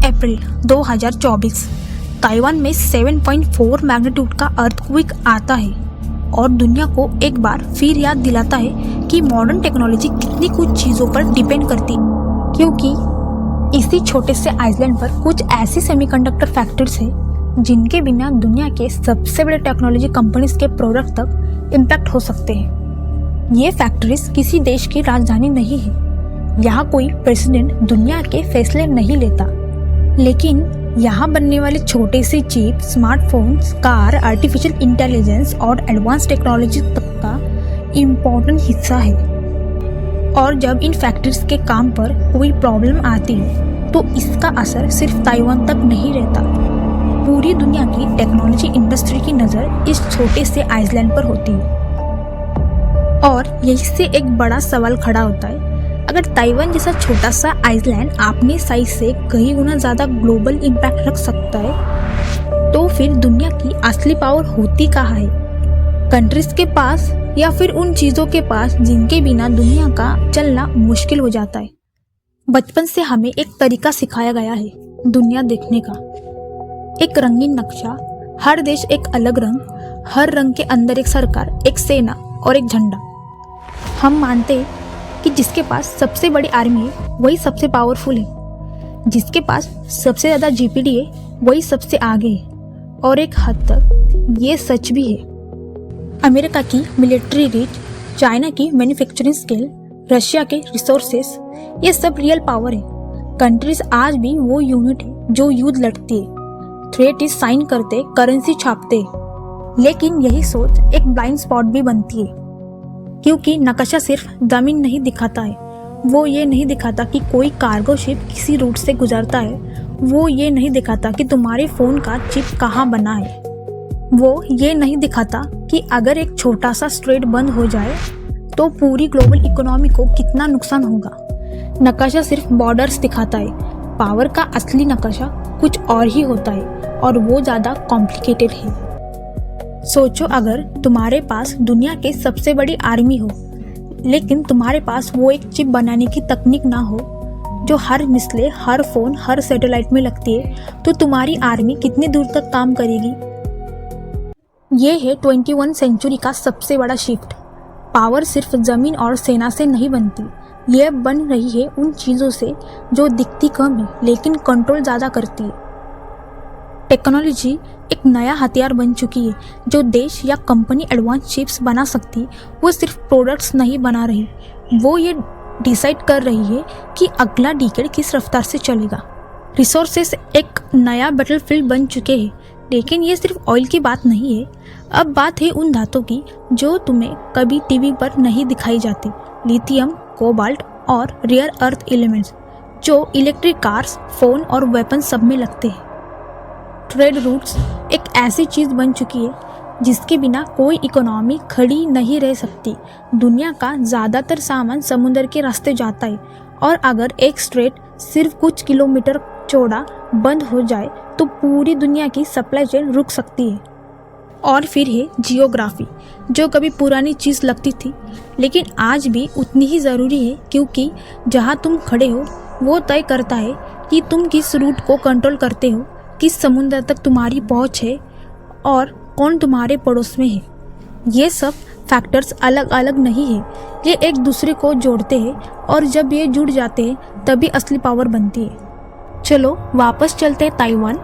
अप्रैल 2024 Taiwan में 7.4 magnitude का earthquake आता है और दुनिया को एक बार फिर याद दिलाता है कि मॉडर्न टेक्नोलॉजी कितनी कुछ चीज़ों पर डिपेंड करती है, क्योंकि इसी छोटे से आइलैंड पर कुछ ऐसी सेमीकंडक्टर फैक्ट्रीज हैं जिनके बिना दुनिया के सबसे बड़े टेक्नोलॉजी कंपनीज के प्रोडक्ट तक इम्पैक्ट हो सकते हैं। ये फैक्ट्रीज किसी देश की राजधानी नहीं है। यहाँ कोई प्रेसिडेंट दुनिया के फैसले नहीं लेता, लेकिन यहाँ बनने वाले छोटे से chip, smartphones, car, artificial intelligence और एडवांस टेक्नोलॉजी तक का इम्पोर्टेंट हिस्सा है। और जब इन फैक्ट्रीज के काम पर कोई प्रॉब्लम आती है तो इसका असर सिर्फ ताइवान तक नहीं रहता। पूरी दुनिया की टेक्नोलॉजी इंडस्ट्री की नज़र इस छोटे से आइलैंड पर होती है। और यही से एक बड़ा सवाल खड़ा होता है, अगर ताइवान जैसा छोटा सा आइलैंड अपने साइज से कई गुना ज़्यादा ग्लोबल इम्पैक्ट रख सकता है, तो फिर दुनिया की असली पावर होती कहाँ है? कंट्रीज के पास या फिर उन चीज़ों के पास जिनके बिना दुनिया का चलना मुश्किल हो जाता है? बचपन से हमें एक तरीका सिखाया गया है दुनिया देखने का, एक रंगीन नक्शा, हर देश एक अलग रंग, हर रंग के अंदर एक सरकार, एक सेना और एक झंडा। हम मानते हैं कि जिसके पास सबसे बड़ी आर्मी है वही सबसे पावरफुल है, जिसके पास सबसे ज़्यादा जीपीडी है वही सबसे आगे है। और एक हद तक ये सच भी है। अमेरिका की मिलिट्री रीच, चाइना की मैन्युफैक्चरिंग स्केल, रशिया के रिसोर्सेस, ये सब रियल पावर है। कंट्रीज आज भी वो यूनिट है जो युद्ध लड़ती है, ट्रेटी साइन करते, करेंसी छापते, लेकिन यही सोच एक ब्लाइंड स्पॉट भी बनती है, क्योंकि नक्शा सिर्फ जमीन नहीं दिखाता है। वो ये नहीं दिखाता कि कोई कार्गो शिप किसी रूट से गुजरता है, वो ये नहीं दिखाता कि तुम्हारे फ़ोन का चिप कहाँ बना है, वो ये नहीं दिखाता कि अगर एक छोटा सा स्ट्रेट बंद हो जाए तो पूरी ग्लोबल इकोनॉमी को कितना नुकसान होगा। नक्शा सिर्फ बॉर्डर्स दिखाता है, पावर का असली नक्शा कुछ और ही होता है, और वो ज़्यादा कॉम्प्लिकेटेड है। सोचो, अगर तुम्हारे पास दुनिया के सबसे बड़ी आर्मी हो, लेकिन तुम्हारे पास वो एक चिप बनाने की तकनीक ना हो जो हर मिसले, हर फोन, हर सैटेलाइट में लगती है, तो तुम्हारी आर्मी कितनी दूर तक काम करेगी? ये है 21 सेंचुरी का सबसे बड़ा शिफ्ट। पावर सिर्फ जमीन और सेना से नहीं बनती, ये बन रही है उन चीज़ों से जो दिखती कम है लेकिन कंट्रोल ज़्यादा करती है। टेक्नोलॉजी एक नया हथियार बन चुकी है। जो देश या कंपनी एडवांस चिप्स बना सकती, वो सिर्फ प्रोडक्ट्स नहीं बना रही, वो ये डिसाइड कर रही है कि अगला डिकेड किस रफ्तार से चलेगा। रिसोर्सेस एक नया बैटलफील्ड बन चुके हैं, लेकिन ये सिर्फ ऑयल की बात नहीं है। अब बात है उन धातों की जो तुम्हें कभी टीवी पर नहीं दिखाई जाती, लिथियम, कोबाल्ट और रेयर अर्थ एलिमेंट्स जो इलेक्ट्रिक कार्स, फोन और वेपन सब में लगते हैं। ट्रेड रूट्स एक ऐसी चीज़ बन चुकी है जिसके बिना कोई इकोनॉमी खड़ी नहीं रह सकती। दुनिया का ज़्यादातर सामान समुद्र के रास्ते जाता है, और अगर एक स्ट्रेट सिर्फ कुछ किलोमीटर चौड़ा बंद हो जाए तो पूरी दुनिया की सप्लाई चेन रुक सकती है। और फिर है जियोग्राफी, जो कभी पुरानी चीज़ लगती थी लेकिन आज भी उतनी ही ज़रूरी है, क्योंकि जहाँ तुम खड़े हो वो तय करता है कि तुम किस रूट को कंट्रोल करते हो, किस समुद्र तक तुम्हारी पहुंच है और कौन तुम्हारे पड़ोस में है। ये सब फैक्टर्स अलग अलग नहीं है, ये एक दूसरे को जोड़ते हैं, और जब ये जुड़ जाते हैं तभी असली पावर बनती है। चलो वापस चलते हैं ताइवान।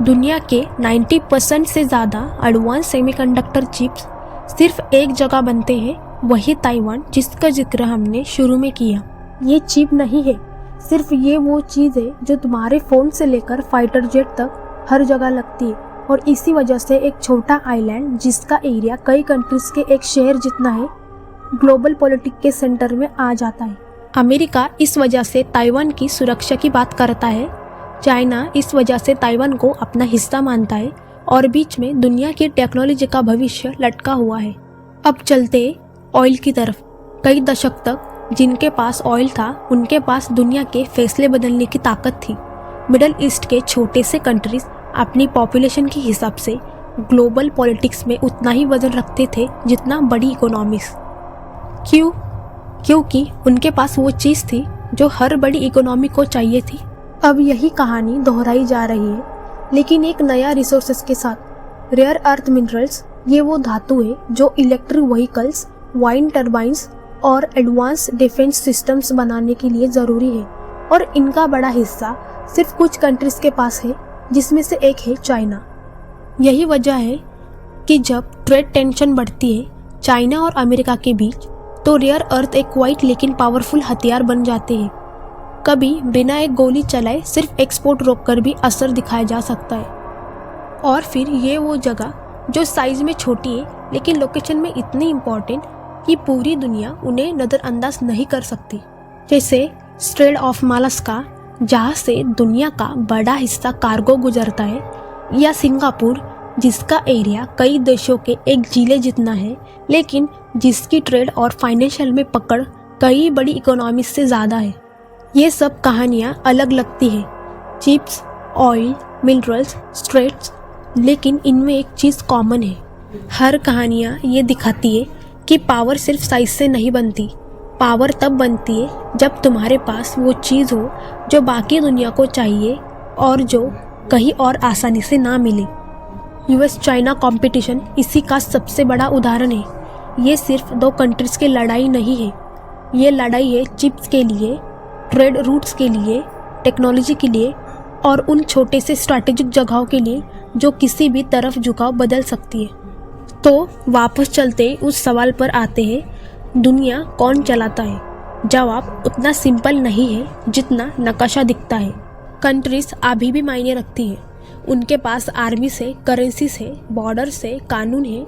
दुनिया के 90% से ज़्यादा एडवांस सेमीकंडक्टर चिप्स सिर्फ एक जगह बनते हैं, वही ताइवान, जिसका जिक्र हमने शुरू में किया। ये चिप नहीं है सिर्फ, ये वो चीज़ है जो तुम्हारे फ़ोन से लेकर फाइटर जेट तक हर जगह लगती है। और इसी वजह से एक छोटा आइलैंड जिसका एरिया कई कंट्रीज़ के एक शहर जितना है, ग्लोबल पॉलिटिक्स के सेंटर में आ जाता है। अमेरिका इस वजह से ताइवान की सुरक्षा की बात करता है, चाइना इस वजह से ताइवान को अपना हिस्सा मानता है, और बीच में दुनिया की टेक्नोलॉजी का भविष्य लटका हुआ है। अब चलते ऑयल की तरफ। कई दशक तक जिनके पास ऑयल था उनके पास दुनिया के फैसले बदलने की ताकत थी। मिडल ईस्ट के छोटे से कंट्रीज अपनी पॉपुलेशन के हिसाब से ग्लोबल पॉलिटिक्स में उतना ही वजन रखते थे जितना बड़ी इकोनॉमीज। क्यों? क्योंकि उनके पास वो चीज़ थी जो हर बड़ी इकोनॉमी को चाहिए थी, अब यही कहानी दोहराई जा रही है, लेकिन एक नया रिसोर्सेस के साथ। रेयर अर्थ मिनरल्स ये वो धातु है जो इलेक्ट्रिक व्हीकल्स, वाइंड टर्बाइंस और एडवांस डिफेंस सिस्टम्स बनाने के लिए ज़रूरी है, और इनका बड़ा हिस्सा सिर्फ कुछ कंट्रीज के पास है, जिसमें से एक है चाइना। यही वजह है कि जब ट्रेड टेंशन बढ़ती है चाइना और अमेरिका के बीच, तो रेयर अर्थ एक क्वाइट लेकिन पावरफुल हथियार बन जाते हैं। कभी बिना एक गोली चलाए सिर्फ एक्सपोर्ट रोककर भी असर दिखाया जा सकता है। और फिर ये वो जगह जो साइज में छोटी है लेकिन लोकेशन में इतनी इम्पोर्टेंट कि पूरी दुनिया उन्हें नज़रअंदाज नहीं कर सकती, जैसे स्ट्रेट ऑफ मालास्का जहाँ से दुनिया का बड़ा हिस्सा कार्गो गुजरता है, या सिंगापुर जिसका एरिया कई देशों के एक जिले जितना है, लेकिन जिसकी ट्रेड और फाइनेंशियल में पकड़ कई बड़ी इकोनॉमी से ज़्यादा है। ये सब कहानियाँ अलग लगती है, चिप्स, ऑयल, मिनरल्स, स्ट्रेट्स, लेकिन इनमें एक चीज़ कॉमन है। हर कहानियाँ ये दिखाती है कि पावर सिर्फ साइज से नहीं बनती। पावर तब बनती है जब तुम्हारे पास वो चीज़ हो जो बाकी दुनिया को चाहिए और जो कहीं और आसानी से ना मिले। यूएस चाइना कंपटीशन इसी का सबसे बड़ा उदाहरण है। ये सिर्फ दो कंट्रीज की लड़ाई नहीं है, ये लड़ाई है चिप्स के लिए, ट्रेड रूट्स के लिए, टेक्नोलॉजी के लिए और उन छोटे से स्ट्रैटेजिक जगहों के लिए जो किसी भी तरफ झुकाव बदल सकती है। तो वापस चलते उस सवाल पर आते हैं, दुनिया कौन चलाता है? जवाब उतना सिंपल नहीं है जितना नक्शा दिखता है। कंट्रीज अभी भी मायने रखती है, उनके पास आर्मी से, करेंसी से, बॉर्डर से, कानून है।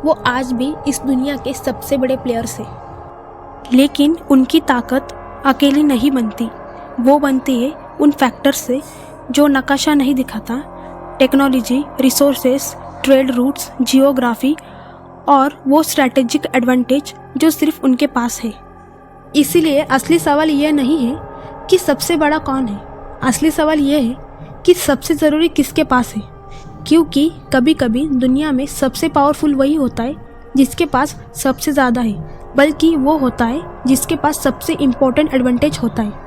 वो आज भी इस दुनिया के सबसे बड़े प्लेयर्स हैं। लेकिन उनकी ताकत अकेली नहीं बनती, वो बनती है उन फैक्टर्स से जो नक्शा नहीं दिखाता। Technology, resources, trade routes, geography और वो स्ट्रैटेजिक एडवांटेज जो सिर्फ उनके पास है। इसीलिए असली सवाल यह नहीं है कि सबसे बड़ा कौन है, असली सवाल यह है कि सबसे ज़रूरी किसके पास है। क्योंकि कभी कभी दुनिया में सबसे पावरफुल वही होता है जिसके पास सबसे ज़्यादा है, बल्कि वो होता है जिसके पास सबसे इम्पोर्टेंट एडवांटेज होता है।